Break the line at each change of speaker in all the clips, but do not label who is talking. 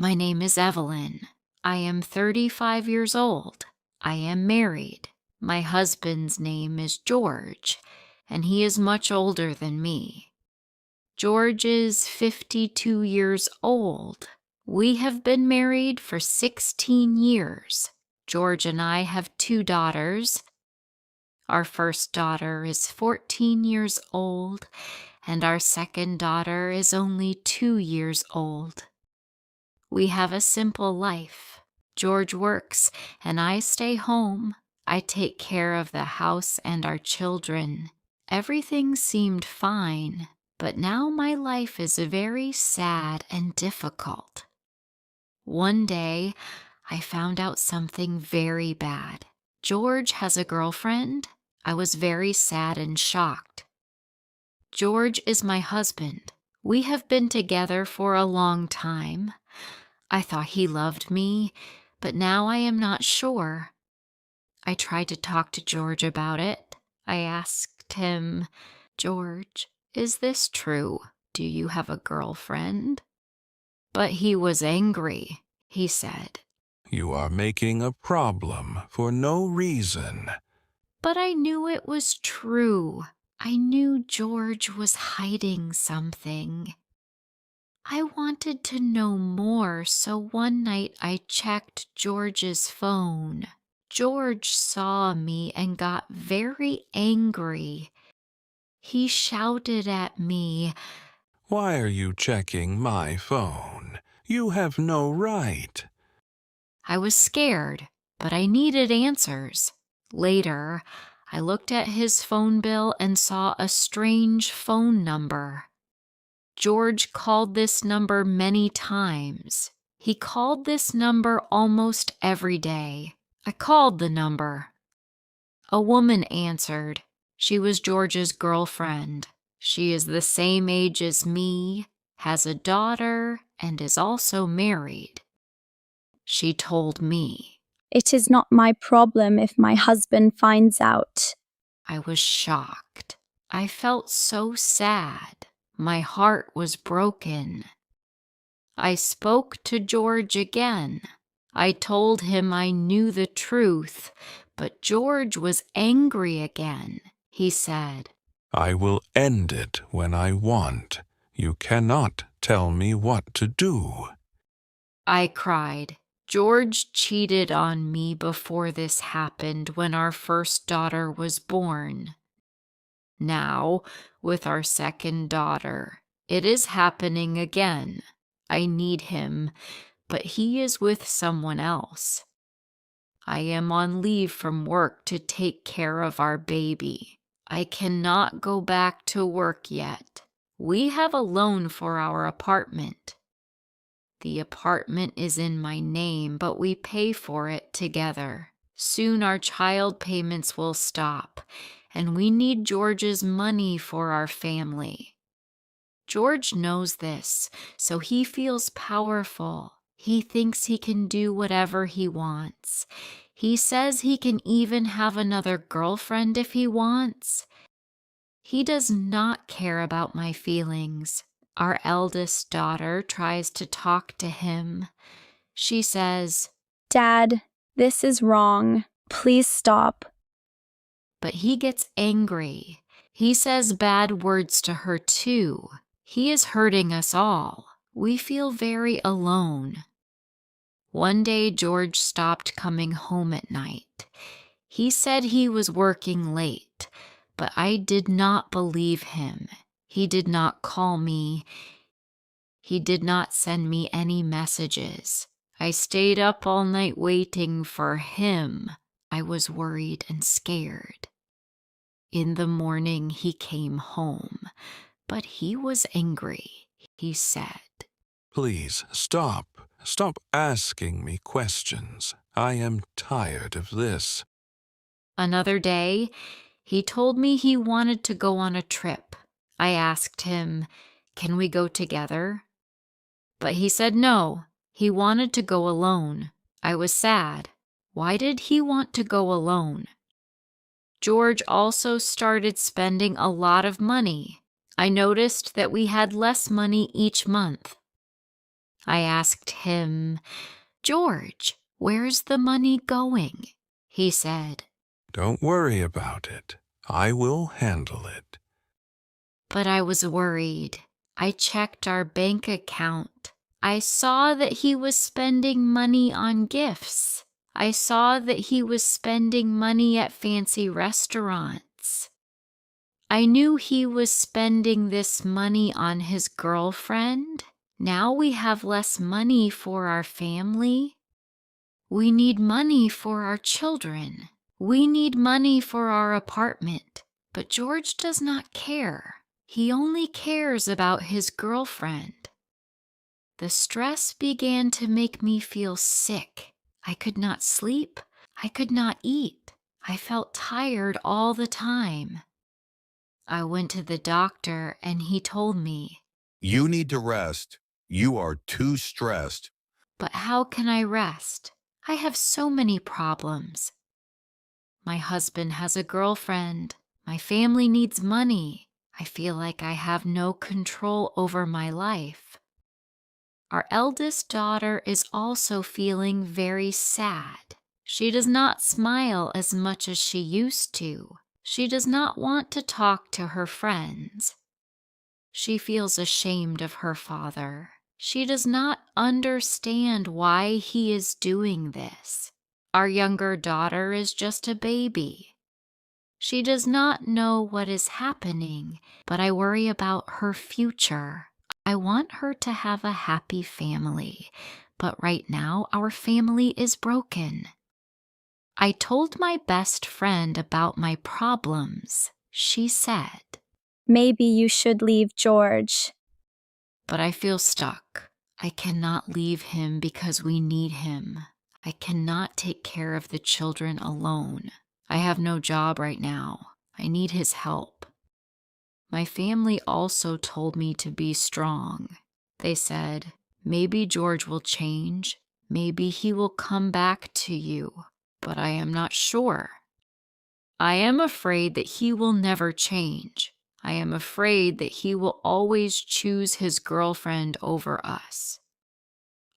My name is Evelyn. I am 35 years old. I am married. My husband's name is George, and he is much older than me. George is 52 years old. We have been married for 16 years. George and I have 2 daughters. Our first daughter is 14 years old, and our second daughter is only 2 years old. We have a simple life. George works, and I stay home. I take care of the house and our children. Everything seemed fine, but now my life is very sad and difficult. One day, I found out something very bad. George has a girlfriend. I was very sad and shocked. George is my husband. We have been together for a long time. I thought he loved me, but now I am not sure. I tried to talk to George about it. I asked him, "George, is this true? Do you have a girlfriend?" But he was angry. He said,
"You are making a problem for no reason."
But I knew it was true. I knew George was hiding something. I wanted to know more, so one night I checked George's phone. George saw me and got very angry. He shouted at me,
"Why are you checking my phone? You have no right."
I was scared, but I needed answers. Later, I looked at his phone bill and saw a strange phone number. George called this number many times. He called this number almost every day. I called the number. A woman answered. She was George's girlfriend. She is the same age as me, has a daughter, and is also married. She told me.
"It is not my problem if my husband finds out."
I was shocked. I felt so sad. My heart was broken. I spoke to George again. I told him I knew the truth, but George was angry again. He said,
"I will end it when I want. You cannot tell me what to do."
I cried. George cheated on me before this happened when our first daughter was born. Now, with our second daughter, it is happening again. I need him, but he is with someone else. I am on leave from work to take care of our baby. I cannot go back to work yet. We have a loan for our apartment. The apartment is in my name, but we pay for it together. Soon our child payments will stop, and we need George's money for our family. George knows this, so he feels powerful. He thinks he can do whatever he wants. He says he can even have another girlfriend if he wants. He does not care about my feelings. Our eldest daughter tries to talk to him. She says,
"Dad, this is wrong. Please stop."
But he gets angry. He says bad words to her too. He is hurting us all. We feel very alone. One day, George stopped coming home at night. He said he was working late, but I did not believe him. He did not call me. He did not send me any messages. I stayed up all night waiting for him. I was worried and scared. In the morning, he came home, but he was angry. He said,
"Please stop. Stop asking me questions. I am tired of this."
Another day, he told me he wanted to go on a trip. I asked him, "Can we go together?" But he said no. He wanted to go alone. I was sad. Why did he want to go alone? George also started spending a lot of money. I noticed that we had less money each month. I asked him, "George, where's the money going?" He said,
"Don't worry about it. I will handle it."
but I was worried. I checked our bank account. I saw that he was spending money on gifts. I saw that he was spending money at fancy restaurants. I knew he was spending this money on his girlfriend. Now we have less money for our family. We need money for our children. We need money for our apartment. But George does not care. He only cares about his girlfriend. The stress began to make me feel sick. I could not sleep. I could not eat. I felt tired all the time. I went to the doctor and he told me,
"You need to rest. You are too stressed."
"But how can I rest? I have so many problems. My husband has a girlfriend. My family needs money. I feel like I have no control over my life." Our eldest daughter is also feeling very sad. She does not smile as much as she used to. She does not want to talk to her friends. She feels ashamed of her father. She does not understand why he is doing this. Our younger daughter is just a baby. She does not know what is happening, but I worry about her future. I want her to have a happy family, but right now our family is broken. I told my best friend about my problems. She said,
Maybe you should leave George.
"But I feel stuck. I cannot leave him because we need him. I cannot take care of the children alone. I have no job right now. I need his help." My family also told me to be strong. They said, "Maybe George will change. Maybe he will come back to you, but I am not sure. I am afraid that he will never change. I am afraid that he will always choose his girlfriend over us.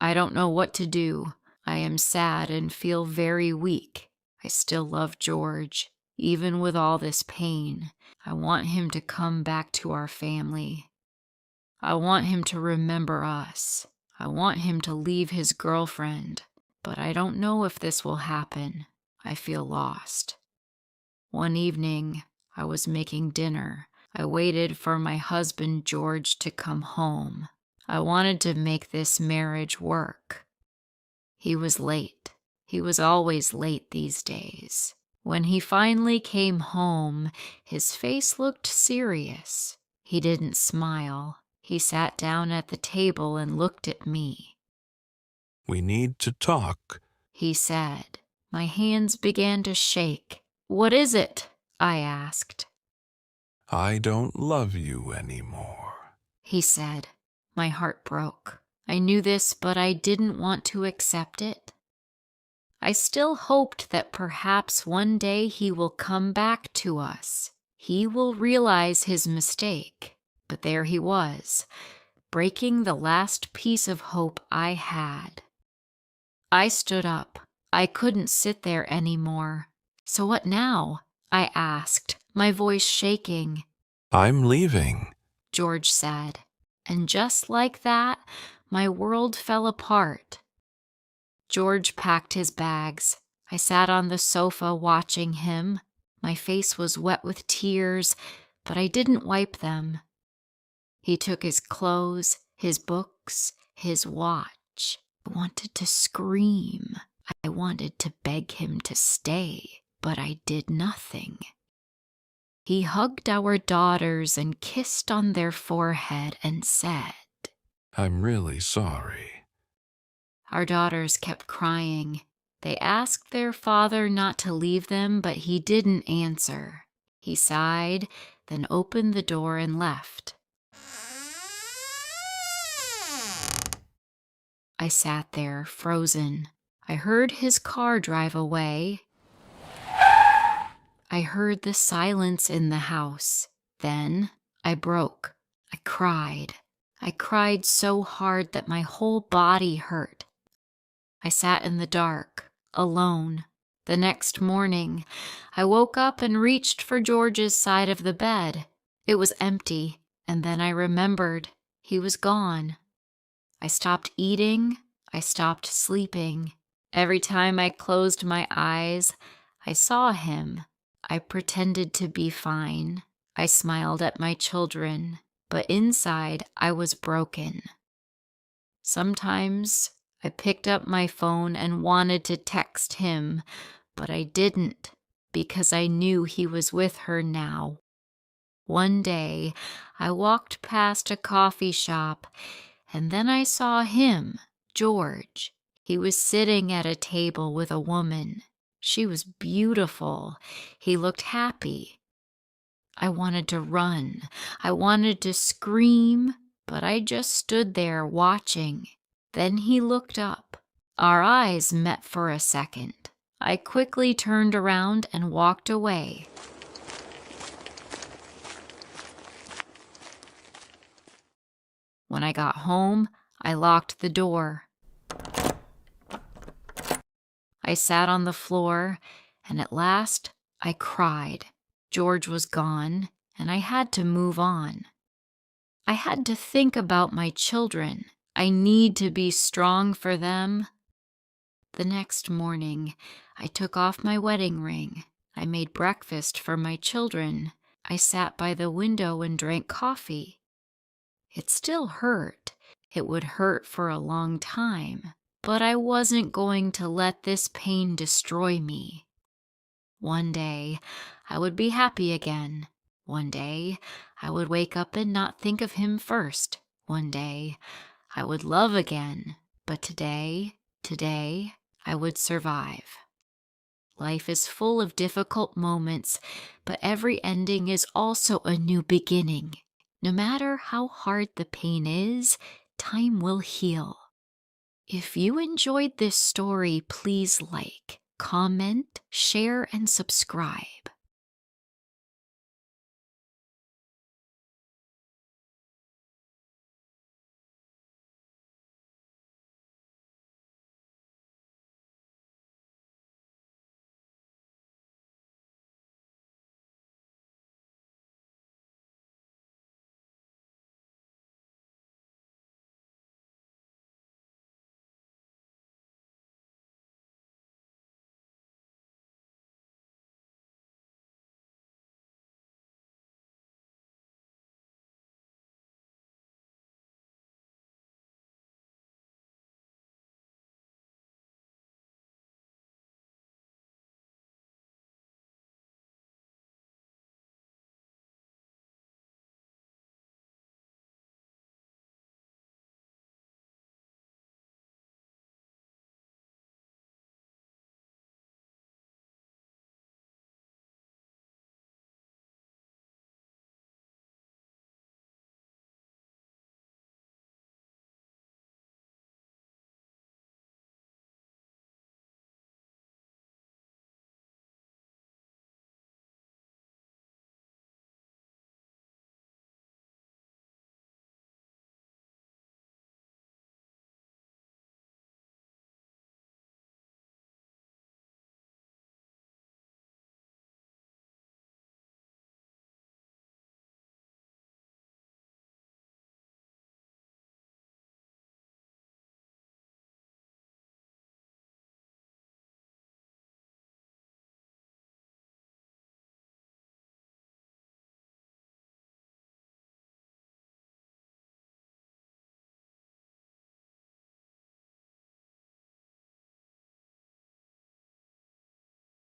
I don't know what to do. I am sad and feel very weak. I still love George, even with all this pain. I want him to come back to our family. I want him to remember us. I want him to leave his girlfriend, but I don't know if this will happen. I feel lost." One evening, I was making dinner. I waited for my husband George to come home. I wanted to make this marriage work. He was late. He was always late these days. When he finally came home, his face looked serious. He didn't smile. He sat down at the table and looked at me.
"We need to talk."
He said. My hands began to shake. "What is it?" I asked.
"I don't love you anymore."
He said. My heart broke. I knew this, but I didn't want to accept it. I still hoped that perhaps one day he will come back to us. He will realize his mistake. But there he was, breaking the last piece of hope I had. I stood up. I couldn't sit there anymore. "So what now?" I asked, my voice shaking.
"I'm leaving."
George said. And just like that, my world fell apart. George packed his bags. I sat on the sofa watching him. My face was wet with tears, but I didn't wipe them. He took his clothes, his books, his watch. I wanted to scream. I wanted to beg him to stay, but I did nothing. He hugged our daughters and kissed on their forehead and said,
"I'm really sorry."
Our daughters kept crying. They asked their father not to leave them, but he didn't answer. He sighed, then opened the door and left. I sat there, frozen. I heard his car drive away. I heard the silence in the house. Then I broke. I cried. I cried so hard that my whole body hurt. I sat in the dark, alone. The next morning, I woke up and reached for George's side of the bed. It was empty, and then I remembered he was gone. I stopped eating. I stopped sleeping. Every time I closed my eyes, I saw him. I pretended to be fine. I smiled at my children, but inside I was broken. Sometimes I picked up my phone and wanted to text him, but I didn't because I knew he was with her now. One day, I walked past a coffee shop, and then I saw him, George. He was sitting at a table with a woman. She was beautiful. He looked happy. I wanted to run. I wanted to scream, but I just stood there watching. Then he looked up. Our eyes met for a second. I quickly turned around and walked away. When I got home, I locked the door. I sat on the floor, and at last I cried. George was gone, and I had to move on. I had to think about my children. I need to be strong for them. The next morning, I took off my wedding ring. I made breakfast for my children. I sat by the window and drank coffee. It still hurt. It would hurt for a long time, but I wasn't going to let this pain destroy me. One day, I would be happy again. One day, I would wake up and not think of him first. One day, I would love again. But today, I would survive. Life is full of difficult moments, but every ending is also a new beginning. No matter how hard the pain is, time will heal. If you enjoyed this story, please like, comment, share, and subscribe.